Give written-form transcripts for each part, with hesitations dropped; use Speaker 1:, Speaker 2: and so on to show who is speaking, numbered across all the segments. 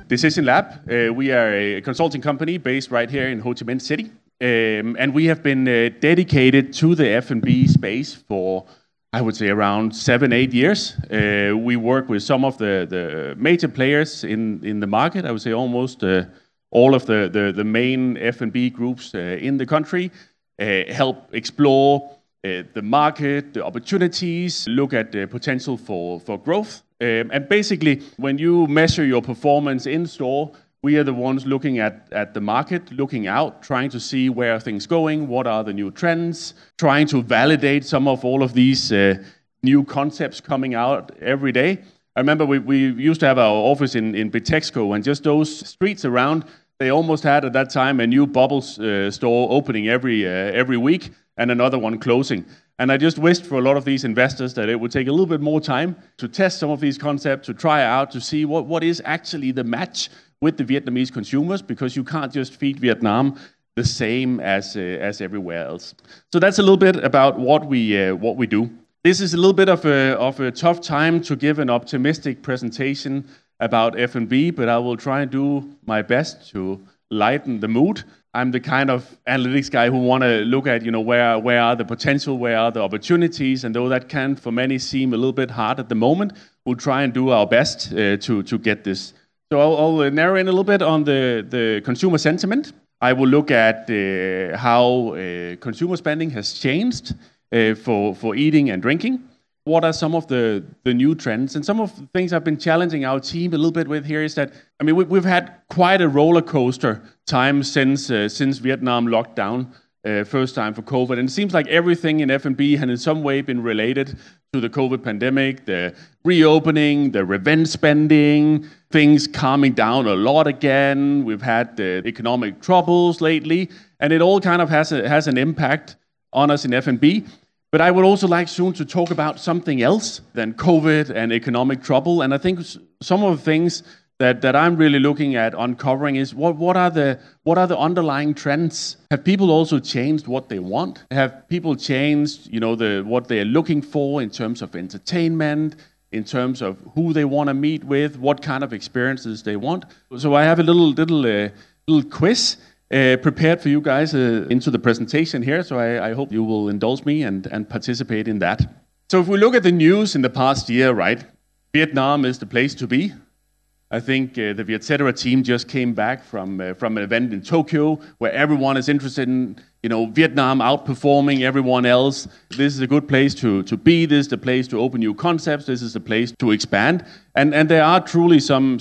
Speaker 1: Decision Lab. We are a consulting company based right here in Ho Chi Minh City. And we have been dedicated to the F&B space for, I would say, around 7-8 years. We work with some of the major players in the market. I would say almost all of the main F&B groups in the country. Help explore the market, the opportunities, look at the potential for growth. And basically, when you measure your performance in store, we are the ones looking at the market, looking out, trying to see where are things going, what are the new trends, trying to validate some of all of these new concepts coming out every day. I remember we used to have our office in Bitexco, and just those streets around, they almost had at that time a new Bubbles store opening every week and another one closing. And I just wished for a lot of these investors that it would take a little bit more time to test some of these concepts, to try out, to see what is actually the match with the Vietnamese consumers, because you can't just feed Vietnam the same as everywhere else. So that's a little bit about what we do. This is a little bit of a tough time to give an optimistic presentation about F&B, but I will try and do my best to lighten the mood. I'm the kind of analytics guy who want to look at, where are the potential, where are the opportunities, and though that can, for many, seem a little bit hard at the moment, we'll try and do our best to get this. So I'll narrow in a little bit on the consumer sentiment. I will look at how consumer spending has changed for eating and drinking. What are some of the new trends? And some of the things I've been challenging our team a little bit with here is that, we've had quite a roller coaster time since Vietnam locked down first time for COVID. And it seems like everything in F&B has in some way been related to the COVID pandemic, the reopening, the revenge spending, things calming down a lot again. We've had the economic troubles lately, and it all kind of has an impact on us in F&B. But I would also like soon to talk about something else than COVID and economic trouble. And I think some of the things that I'm really looking at uncovering is what are the underlying trends? Have people also changed what they want? Have people changed, what they're looking for in terms of entertainment, in terms of who they want to meet with, what kind of experiences they want? So I have a little quiz prepared for you guys into the presentation here, so I hope you will indulge me and participate in that. So if we look at the news in the past year, right, Vietnam is the place to be. I think the Vietcetera team just came back from an event in Tokyo where everyone is interested in Vietnam outperforming everyone else. This is a good place to be. This is the place to open new concepts. This is the place to expand. And there are truly some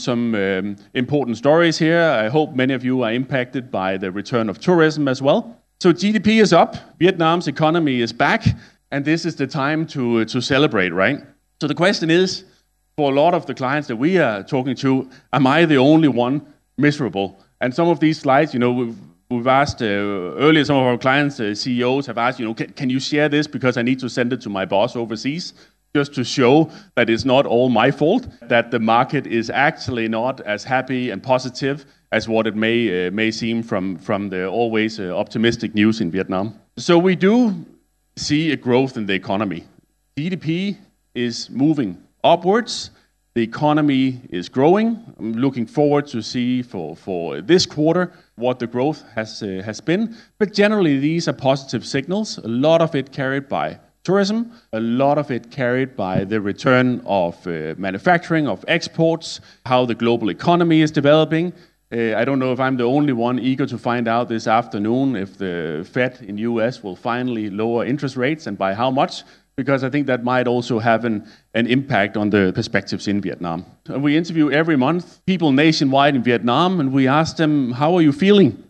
Speaker 1: important stories here. I hope many of you are impacted by the return of tourism as well. So GDP is up. Vietnam's economy is back. And this is the time to celebrate, right? So the question is, for a lot of the clients that we are talking to, am I the only one miserable? And some of these slides, we've asked earlier, some of our clients, CEOs have asked, can you share this because I need to send it to my boss overseas, just to show that it's not all my fault, that the market is actually not as happy and positive as what it may seem from the always optimistic news in Vietnam. So we do see a growth in the economy. GDP is moving upwards. The economy is growing. I'm looking forward to see for this quarter what the growth has been. But generally, these are positive signals. A lot of it carried by tourism, a lot of it carried by the return of manufacturing, of exports, how the global economy is developing. I don't know if I'm the only one eager to find out this afternoon if the Fed in US will finally lower interest rates and by how much, because I think that might also have an impact on the perspectives in Vietnam. And we interview every month people nationwide in Vietnam, and we ask them, how are you feeling?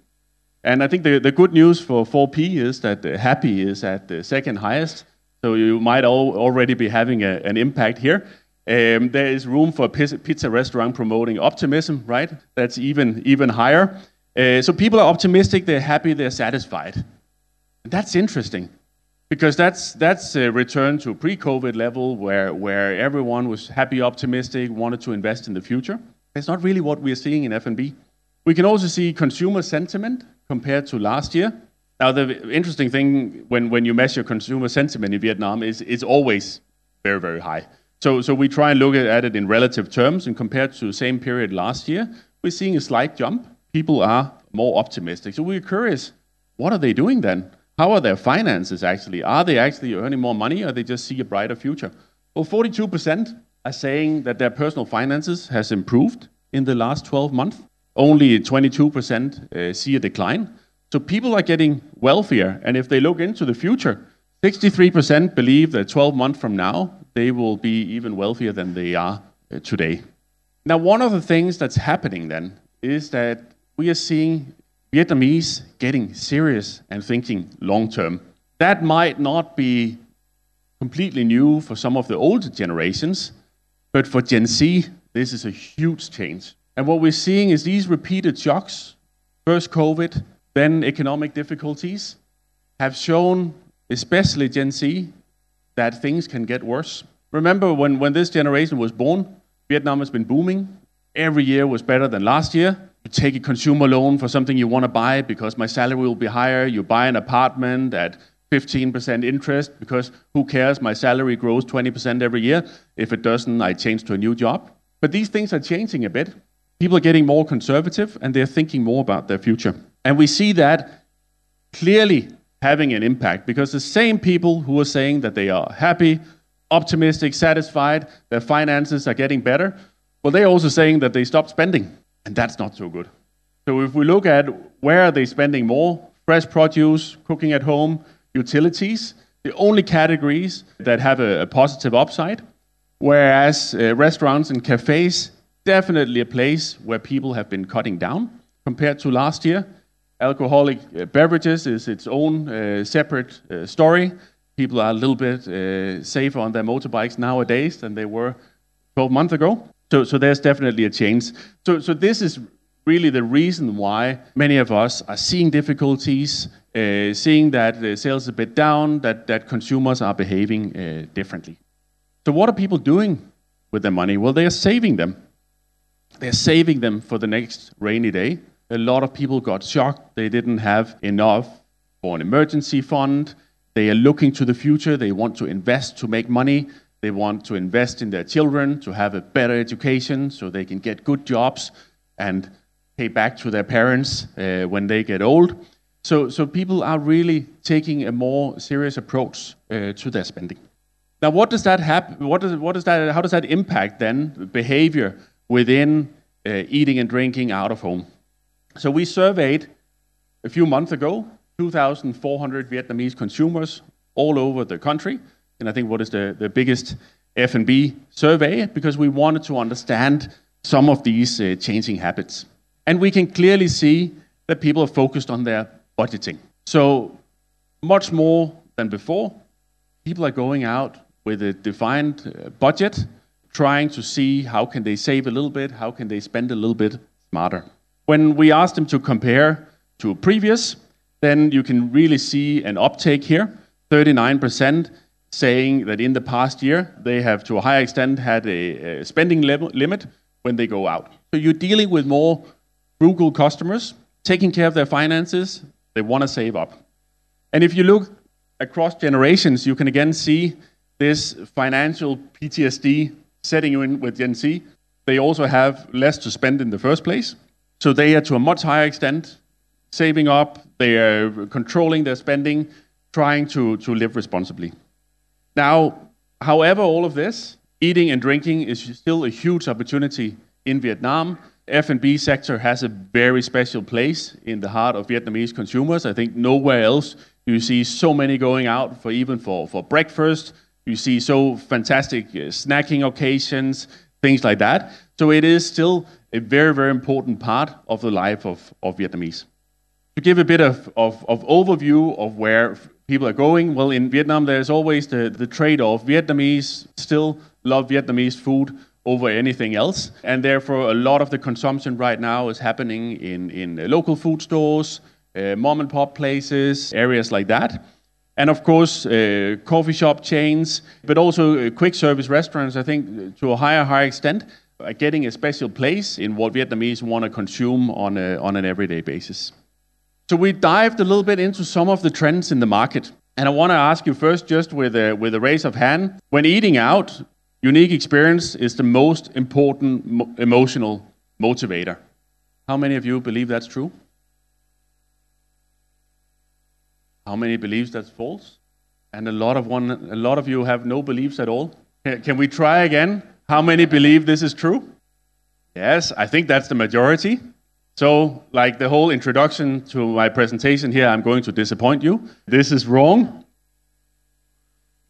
Speaker 1: And I think the good news for 4P is that happy is at the second highest, so you might already be having an impact here. There is room for a pizza restaurant promoting optimism, right? That's even higher. So people are optimistic, they're happy, they're satisfied. And that's interesting. Because that's a return to pre-COVID level where everyone was happy, optimistic, wanted to invest in the future. It's not really what we're seeing in F&B. We can also see consumer sentiment compared to last year. Now, the interesting thing when you measure consumer sentiment in Vietnam is it's always very, very high. So we try and look at it in relative terms, and compared to the same period last year, we're seeing a slight jump. People are more optimistic. So we're curious, what are they doing then? How are their finances actually? Are they actually earning more money, or they just see a brighter future? Well, 42% are saying that their personal finances has improved in the last 12 months. Only 22% see a decline. So people are getting wealthier, and if they look into the future, 63% believe that 12 months from now, they will be even wealthier than they are today. Now, one of the things that's happening then is that we are seeing Vietnamese getting serious and thinking long term. That might not be completely new for some of the older generations, but for Gen Z, this is a huge change. And what we're seeing is these repeated shocks, first COVID, then economic difficulties, have shown, especially Gen Z, that things can get worse. Remember when this generation was born, Vietnam has been booming. Every year was better than last year. You take a consumer loan for something you want to buy because my salary will be higher. You buy an apartment at 15% interest because who cares, my salary grows 20% every year. If it doesn't, I change to a new job. But these things are changing a bit. People are getting more conservative and they're thinking more about their future. And we see that clearly having an impact because the same people who are saying that they are happy, optimistic, satisfied, their finances are getting better, well, they're also saying that they stopped spending. And that's not so good. So if we look at where are they spending more, fresh produce, cooking at home, utilities, the only categories that have a positive upside, whereas restaurants and cafes, definitely a place where people have been cutting down compared to last year. Alcoholic beverages is its own separate story. People are a little bit safer on their motorbikes nowadays than they were 12 months ago. So there's definitely a change. So this is really the reason why many of us are seeing difficulties, seeing that the sales are a bit down, that consumers are behaving differently. So what are people doing with their money? Well, they are saving them. They're saving them for the next rainy day. A lot of people got shocked. They didn't have enough for an emergency fund. They are looking to the future. They want to invest to make money. They want to invest in their children to have a better education so they can get good jobs and pay back to their parents when they get old. So people are really taking a more serious approach to their spending. Now, what does that happen? How does that impact then behavior within eating and drinking out of home? So we surveyed a few months ago 2,400 Vietnamese consumers all over the country. And I think what is the biggest F&B survey, because we wanted to understand some of these changing habits. And we can clearly see that people are focused on their budgeting. So much more than before, people are going out with a defined budget, trying to see how can they save a little bit, how can they spend a little bit smarter. When we asked them to compare to previous, then you can really see an uptake here, 39%. Saying that in the past year, they have to a higher extent had a spending limit when they go out. So you're dealing with more frugal customers, taking care of their finances, they want to save up. And if you look across generations, you can again see this financial PTSD setting in with Gen Z. They also have less to spend in the first place. So they are to a much higher extent saving up, they are controlling their spending, trying to live responsibly. Now, however, all of this, eating and drinking is still a huge opportunity in Vietnam. F&B sector has a very special place in the heart of Vietnamese consumers. I think nowhere else do you see so many going out for breakfast. You see so fantastic snacking occasions, things like that. So it is still a very, very important part of the life of Vietnamese. To give a bit of overview of where people are going, well, in Vietnam, there's always the trade-off. Vietnamese still love Vietnamese food over anything else, and therefore a lot of the consumption right now is happening in local food stores, mom and pop places, areas like that. And of course, coffee shop chains, but also quick service restaurants, I think to a higher extent, are getting a special place in what Vietnamese want to consume on an everyday basis. So we dived a little bit into some of the trends in the market. And I want to ask you first, just with a raise of hand, when eating out, unique experience is the most important emotional motivator. How many of you believe that's true? How many believes that's false? And a lot of you have no beliefs at all. Can we try again? How many believe this is true? Yes, I think that's the majority. So, like the whole introduction to my presentation here, I'm going to disappoint you. This is wrong.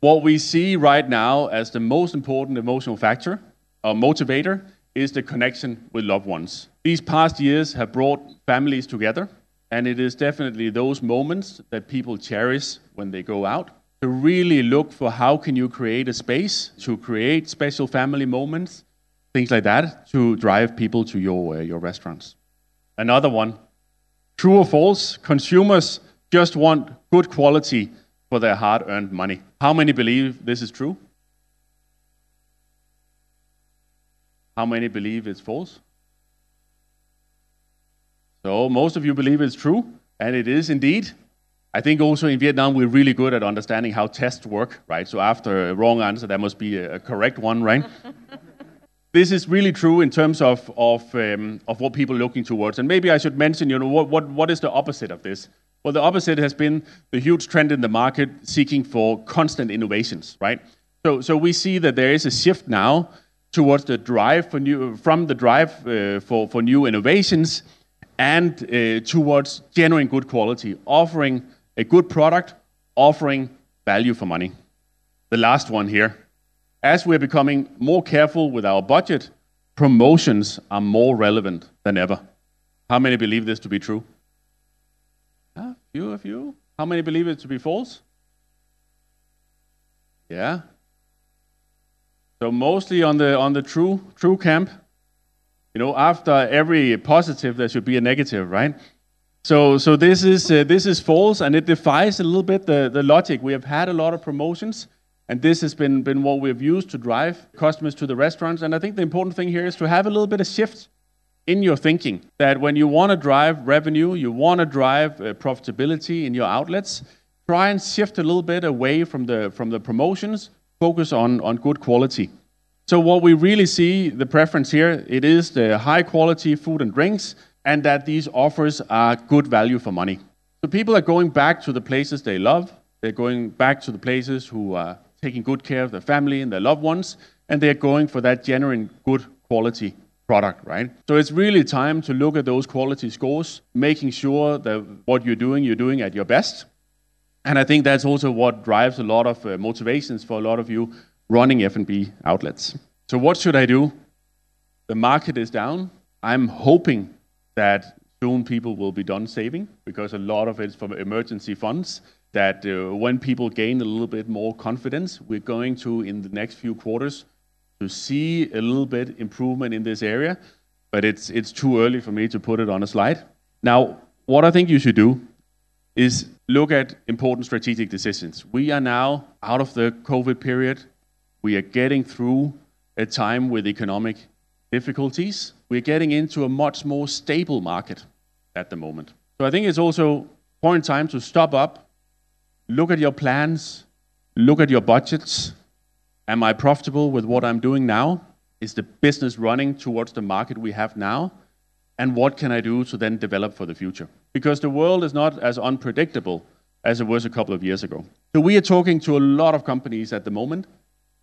Speaker 1: What we see right now as the most important emotional factor, or motivator, is the connection with loved ones. These past years have brought families together, and it is definitely those moments that people cherish when they go out. To really look for how can you create a space to create special family moments, things like that, to drive people to your restaurants. Another one, true or false, consumers just want good quality for their hard-earned money. How many believe this is true? How many believe it's false? So most of you believe it's true, and it is indeed. I think also in Vietnam we're really good at understanding how tests work, right? So after a wrong answer, there must be a correct one, right? This is really true in terms of what people are looking towards. And maybe I should mention, what is the opposite of this? Well, the opposite has been the huge trend in the market seeking for constant innovations, right? So we see that there is a shift now towards the drive for new innovations and towards genuine good quality, offering a good product, offering value for money. The last one here. As we're becoming more careful with our budget, promotions are more relevant than ever. How many believe this to be true? A few of you. How many believe it to be false? Yeah. So mostly on the true camp. After every positive, there should be a negative, right? So this is false, and it defies a little bit the logic. We have had a lot of promotions, and this has been what we've used to drive customers to the restaurants. And I think the important thing here is to have a little bit of shift in your thinking. That when you want to drive revenue, you want to drive profitability in your outlets, try and shift a little bit away from the promotions, focus on good quality. So what we really see, the preference here, it is the high quality food and drinks, and that these offers are good value for money. So people are going back to the places they love. They're going back to the places who are taking good care of their family and their loved ones, and they're going for that genuine good quality product, right? So it's really time to look at those quality scores, making sure that what you're doing at your best. And I think that's also what drives a lot of motivations for a lot of you running F&B outlets. So what should I do? The market is down. I'm hoping that soon people will be done saving, because a lot of it's from emergency funds, that when people gain a little bit more confidence, we're going to, in the next few quarters, to see a little bit improvement in this area, but it's too early for me to put it on a slide. Now, what I think you should do is look at important strategic decisions. We are now out of the COVID period. We are getting through a time with economic difficulties. We're getting into a much more stable market at the moment. So I think it's also point in time to stop up, look at your plans, look at your budgets. Am I profitable with what I'm doing now? Is the business running towards the market we have now? And what can I do to then develop for the future? Because the world is not as unpredictable as it was a couple of years ago. So we are talking to a lot of companies at the moment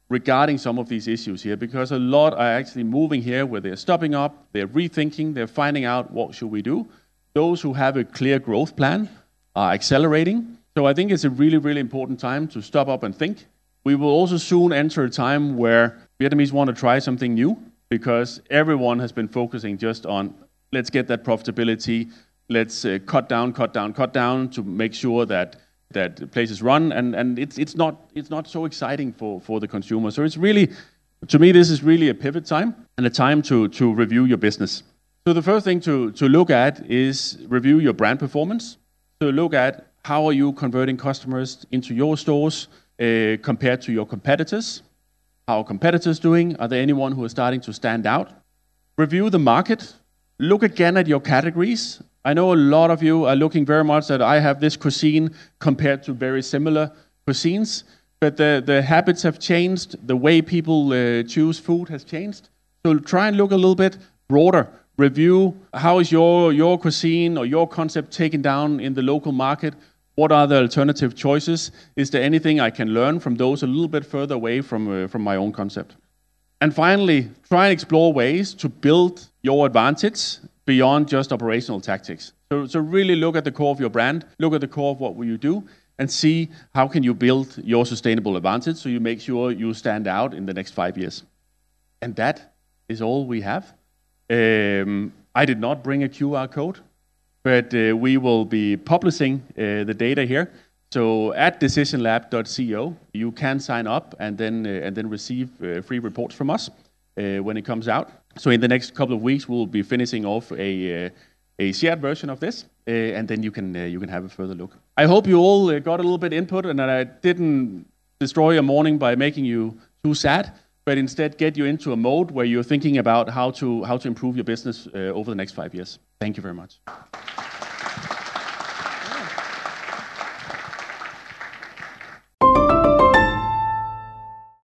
Speaker 1: regarding some of these issues here, because a lot are actually moving here where they're stopping up, they're rethinking, they're finding out what should we do. Those who have a clear growth plan are accelerating. So I think it's a really, really important time to stop up and think. We will also soon enter a time where Vietnamese want to try something new, because everyone has been focusing just on, let's get that profitability, let's cut down to make sure that places run, and it's not so exciting for the consumer. So it's really, to me, this is really a pivot time and a time to review your business. So the first thing to look at is review your brand performance. So look at how are you converting customers into your stores compared to your competitors. How are competitors doing? Are there anyone who is starting to stand out? Review the market. Look again at your categories. I know a lot of you are looking very much at, I have this cuisine compared to very similar cuisines, but the habits have changed, the way people choose food has changed. So try and look a little bit broader review how is your cuisine or your concept taken down in the local market. What are the alternative choices? Is there anything I can learn from those a little bit further away from my own concept? And finally, try and explore ways to build your advantage beyond just operational tactics. So really look at the core of your brand, look at the core of what you do, and see how can you build your sustainable advantage so you make sure you stand out in the next 5 years. And that is all we have. I did not bring a QR code, but we will be publishing the data here. So at decisionlab.co, you can sign up and then receive free reports from us when it comes out. So in the next couple of weeks, we'll be finishing off a shared version of this, and then you can have a further look. I hope you all got a little bit input, and that I didn't destroy your morning by making you too sad, but instead get you into a mode where you're thinking about how to improve your business over the next 5 years. Thank you very much.